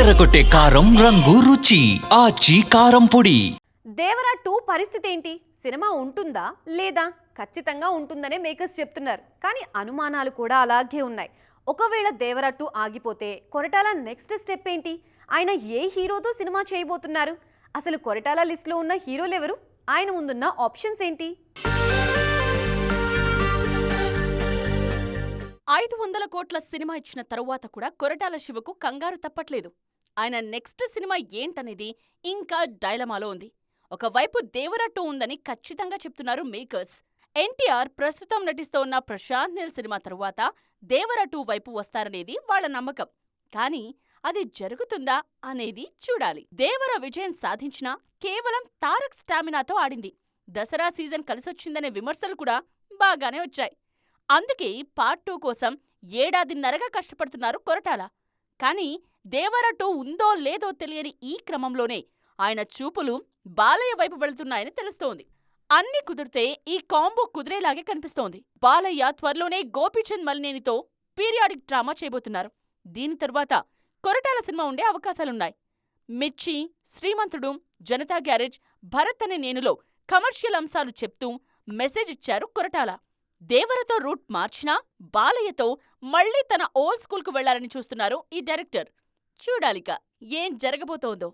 అదరగొట్టే కారం రంగు రుచి ఆచి కారం పొడి. దేవరా 2 పరిస్థితి ఏంటి? సినిమా ఉంటుందా లేదా? ఖచ్చితంగా ఉంటుందనే మేకర్స్ చెప్తున్నారు. కానీ అనుమానాలు కూడా అలాగే ఉన్నాయి. ఒకవేళ దేవరా 2 ఆగిపోతే కొరటాల నెక్స్ట్ స్టెప్ ఏంటి? ఆయన ఏ హీరోతో సినిమా చేయబోతున్నారు? అసలు కొరటాల లిస్ట్లో ఉన్న హీరోలు ఎవరు? ఆయన ముందున్న ఆప్షన్స్ ఏంటి? 500 కోట్ల సినిమా ఇచ్చిన తరువాత కూడా కొరటాల శివకు కంగారు తప్పట్లేదు. ఆయన నెక్స్ట్ సినిమా ఏంటనేది ఇంకా డైలమాలో ఉంది. ఒకవైపు దేవరా 2 ఉందని ఖచ్చితంగా చెప్తున్నారు మేకర్స్. ఎన్టీఆర్ ప్రస్తుతం నటిస్తోన్న ప్రశాంత్ నీల్ సినిమా తరువాత దేవరా 2 వైపు వస్తారనేది వాళ్ల నమ్మకం. కానీ అది జరుగుతుందా అనేది చూడాలి. దేవర విజయం సాధించినా కేవలం తారక్ స్టామినాతో ఆడింది. దసరా సీజన్ కలిసొచ్చిందనే విమర్శలు కూడా బాగానే వచ్చాయి. అందుకే పార్ట్ 2 కోసం ఏడాదిన్నరగా కష్టపడుతున్నారు కొరటాల. కానీ దేవరా 2 ఉందో లేదో తెలియని ఈ క్రమంలోనే ఆయన చూపులు బాలయ్య వైపు వెళుతున్నాయని తెలుస్తోంది. అన్ని కుదిరితే ఈ కాంబో కుదిరేలాగే కనిపిస్తోంది. బాలయ్య త్వరలోనే గోపీచంద్ మలినేనితో పీరియాడిక్ డ్రామా చేయబోతున్నారు. దీని తరువాత కొరటాల సినిమా ఉండే అవకాశాలున్నాయి. మిర్చి, శ్రీమంతుడు, జనతా గ్యారేజ్, భరత్ అనే నేనులో కమర్షియల్ అంశాలు చెప్తూ మెసేజ్ ఇచ్చారు కొరటాల. దేవరతో రూట్ మార్చినా బాలయ్యతో మళ్లీ తన ఓల్డ్ స్కూల్కు వెళ్లాలని చూస్తున్నారు ఈ డైరెక్టర్. చూడాలిక ఏం జరగబోతోందో.